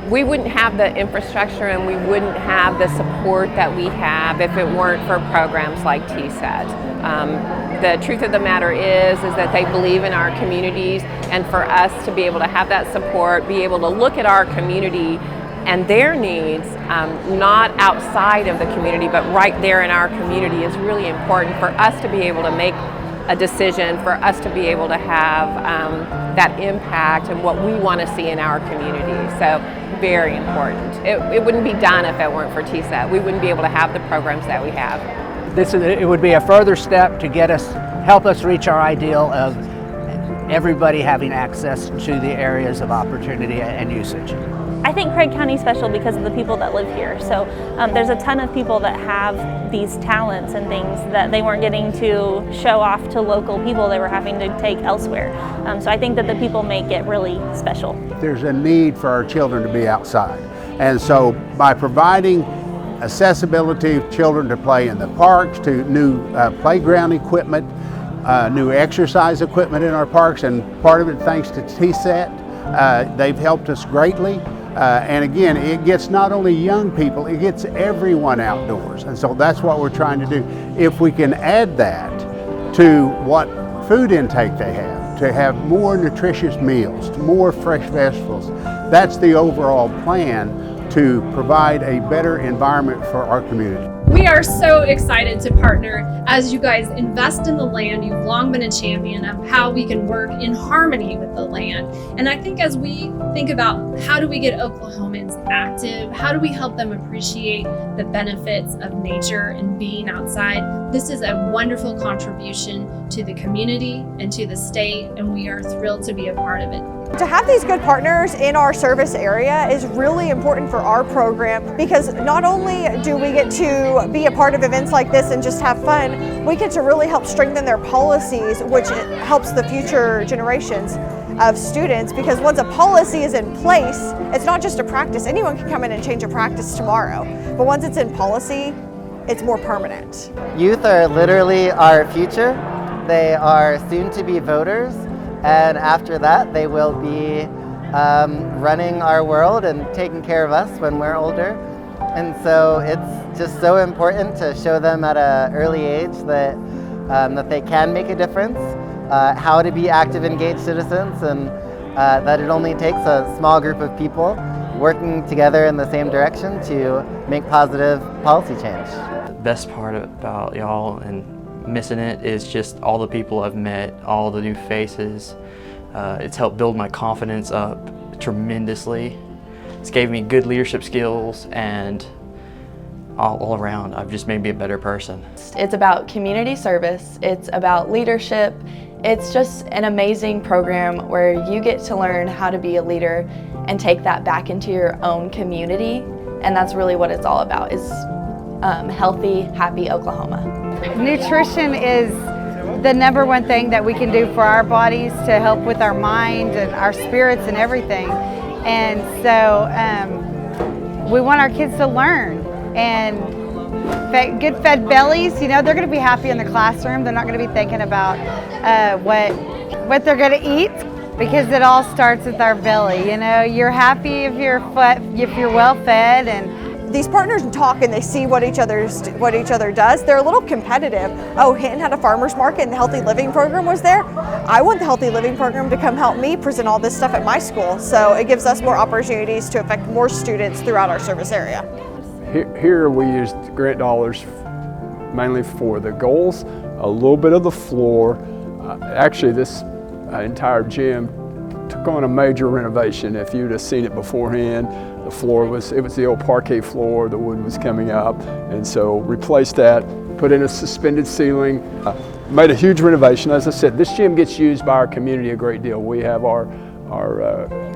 We wouldn't have the infrastructure and we wouldn't have the support that we have if it weren't for programs like TSET. The truth of the matter is that they believe in our communities, and for us to be able to have that support, be able to look at our community and their needs, not outside of the community, but right there in our community, is really important for us to be able to make a decision, for us to be able to have that impact and what we want to see in our community. So very important. It wouldn't be done if it weren't for TSET. We wouldn't be able to have the programs that we have. It would be a further step to help us reach our ideal of everybody having access to the areas of opportunity and usage. I think Craig County is special because of the people that live here. So there's a ton of people that have these talents and things that they weren't getting to show off to local people. They were having to take elsewhere. So I think that the people make it really special. There's a need for our children to be outside. And so by providing accessibility of children to play in the parks, to new playground equipment, new exercise equipment in our parks, and part of it thanks to TSET. They've helped us greatly. And again, it gets not only young people, it gets everyone outdoors. And so that's what we're trying to do. If we can add that to what food intake they have, to have more nutritious meals, more fresh vegetables, that's the overall plan to provide a better environment for our community. We are so excited to partner as you guys invest in the land. You've long been a champion of how we can work in harmony with the land. And I think as we think about how do we get Oklahomans active, how do we help them appreciate the benefits of nature and being outside, this is a wonderful contribution to the community and to the state, and we are thrilled to be a part of it. To have these good partners in our service area is really important for our program, because not only do we get to be a part of events like this and just have fun, we get to really help strengthen their policies, which helps the future generations of students, because once a policy is in place, it's not just a practice. Anyone can come in and change a practice tomorrow, but once it's in policy, it's more permanent. Youth are literally our future. They are soon to be voters. And after that, they will be running our world and taking care of us when we're older. And so it's just so important to show them at an early age that, that they can make a difference, how to be active, engaged citizens, and that it only takes a small group of people working together in the same direction to make positive policy change. The best part about y'all and missing it is just all the people I've met, all the new faces. It's helped build my confidence up tremendously. It's gave me good leadership skills, and all around I've just made me a better person. It's about community service, it's about leadership. It's just an amazing program where you get to learn how to be a leader and take that back into your own community, and that's really what it's all about, is healthy, happy Oklahoma. Nutrition is the number one thing that we can do for our bodies to help with our mind and our spirits and everything. And so we want our kids to learn, and good fed bellies, you know, they're going to be happy in the classroom. They're not going to be thinking about what they're going to eat, because it all starts with our belly. You know, you're happy if you're well fed. And these partners talk and they see what each other does. They're a little competitive. Oh, Hinton had a farmer's market and the Healthy Living Program was there. I want the Healthy Living Program to come help me present all this stuff at my school. So it gives us more opportunities to affect more students throughout our service area. Here we used grant dollars mainly for the goals, a little bit of the floor. Actually, this entire gym took on a major renovation. If you'd have seen it beforehand, the floor it was the old parquet floor, the wood was coming up, and so replaced that, put in a suspended ceiling, made a huge renovation. As I said, this gym gets used by our community a great deal. We have our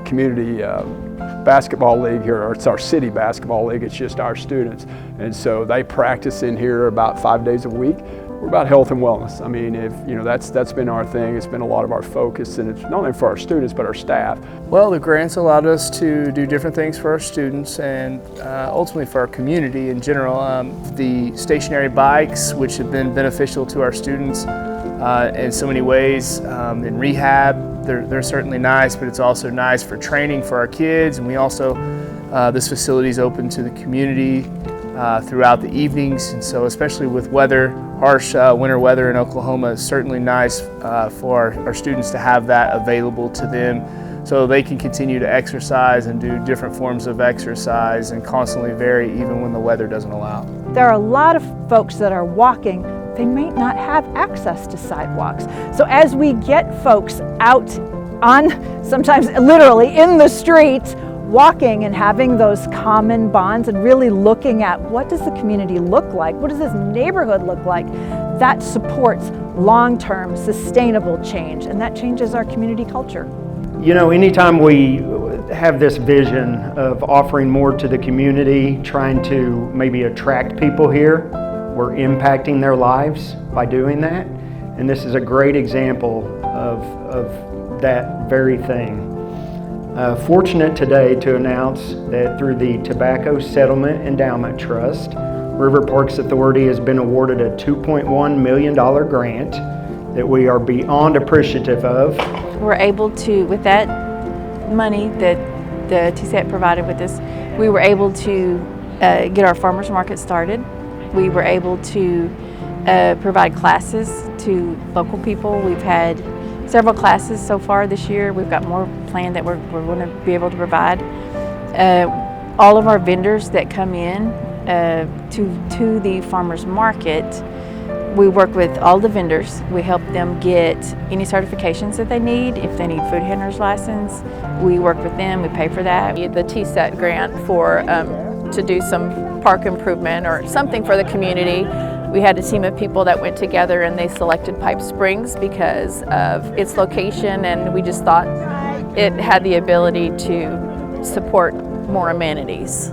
community basketball league here, or it's our city basketball league, it's just our students. And so they practice in here about 5 days a week. We're about health and wellness. I mean, that's been our thing. It's been a lot of our focus, and it's not only for our students, but our staff. Well, the grants allowed us to do different things for our students and ultimately for our community in general. The stationary bikes, which have been beneficial to our students in so many ways, in rehab, they're certainly nice, but it's also nice for training for our kids. And we also, this facility is open to the community throughout the evenings. And so especially with weather, harsh winter weather in Oklahoma, it's certainly nice for our students to have that available to them, so they can continue to exercise and do different forms of exercise and constantly vary even when the weather doesn't allow. There are a lot of folks that are walking, they may not have access to sidewalks. So as we get folks out on, sometimes literally in the streets, walking and having those common bonds and really looking at what does the community look like, what does this neighborhood look like, that supports long-term sustainable change, and that changes our community culture. You know, anytime we have this vision of offering more to the community, trying to maybe attract people here, we're impacting their lives by doing that. And this is a great example of that very thing. Fortunate today to announce that through the Tobacco Settlement Endowment Trust, River Parks Authority has been awarded a $2.1 million grant that we are beyond appreciative of. We're able to, with that money that the TSET provided with us, we were able to get our farmers market started. We were able to provide classes to local people. We've had several classes so far this year. We've got more planned that we're going to be able to provide. All of our vendors that come in to the farmers market, we work with all the vendors. We help them get any certifications that they need. If they need food handler's license, we work with them, we pay for that. The TSET grant for to do some park improvement or something for the community. We had a team of people that went together and they selected Pipe Springs because of its location, and we just thought it had the ability to support more amenities.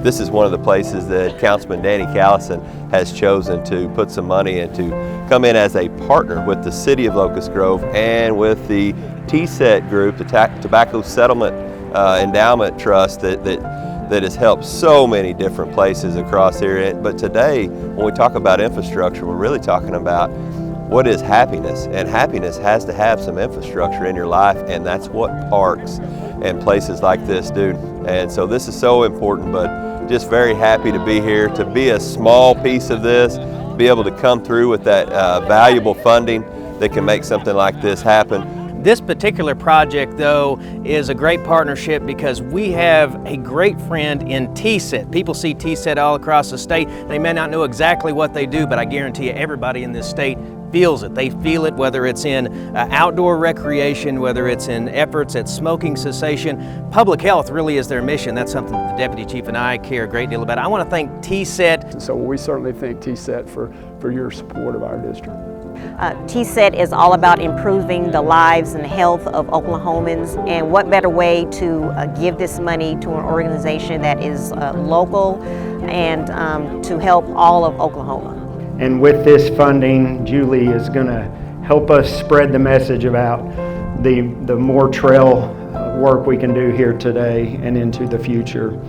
This is one of the places that Councilman Danny Callison has chosen to put some money in to come in as a partner with the City of Locust Grove and with the TSET group, the Tobacco Settlement Endowment Trust that has helped so many different places across here. But today, when we talk about infrastructure, we're really talking about what is happiness, and happiness has to have some infrastructure in your life, and that's what parks and places like this do. And so this is so important, but just very happy to be here, to be a small piece of this, be able to come through with that valuable funding that can make something like this happen. This particular project, though, is a great partnership because we have a great friend in TSET. People see TSET all across the state. They may not know exactly what they do, but I guarantee you everybody in this state feels it. They feel it, whether it's in outdoor recreation, whether it's in efforts at smoking cessation. Public health really is their mission. That's something that the Deputy Chief and I care a great deal about. I want to thank TSET. So we certainly thank TSET for your support of our district. TSET is all about improving the lives and health of Oklahomans, and what better way to give this money to an organization that is local and to help all of Oklahoma. And with this funding, Julie is going to help us spread the message about the more trail work we can do here today and into the future.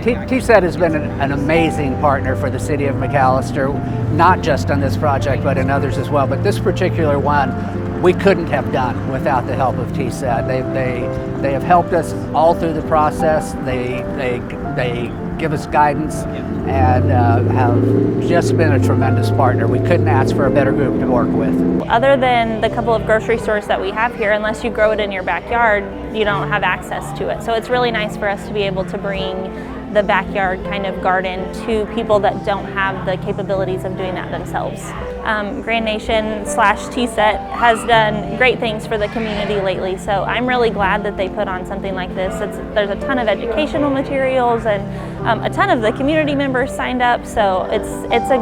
TSET has been an amazing partner for the city of McAllister, not just on this project, but in others as well. But this particular one, we couldn't have done without the help of TSET. They have helped us all through the process. They give us guidance and have just been a tremendous partner. We couldn't ask for a better group to work with. Other than the couple of grocery stores that we have here, unless you grow it in your backyard, you don't have access to it. So it's really nice for us to be able to bring the backyard kind of garden to people that don't have the capabilities of doing that themselves. Grand Nation / TSET has done great things for the community lately, so I'm really glad that they put on something like this. There's a ton of educational materials, and a ton of the community members signed up, so it's a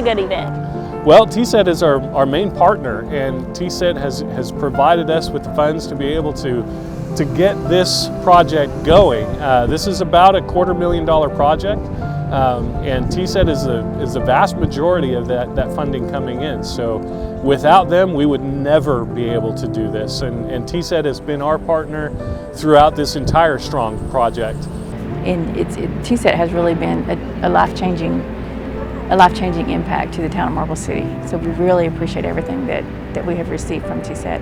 good event. Well, TSET is our main partner, and TSET has provided us with the funds to be able to get this project going. This is about a $250,000 project, and TSET is the vast majority of that funding coming in. So without them, we would never be able to do this, and TSET has been our partner throughout this entire strong project. And TSET has really been a life-changing impact to the town of Marble City. So we really appreciate everything that we have received from TSET.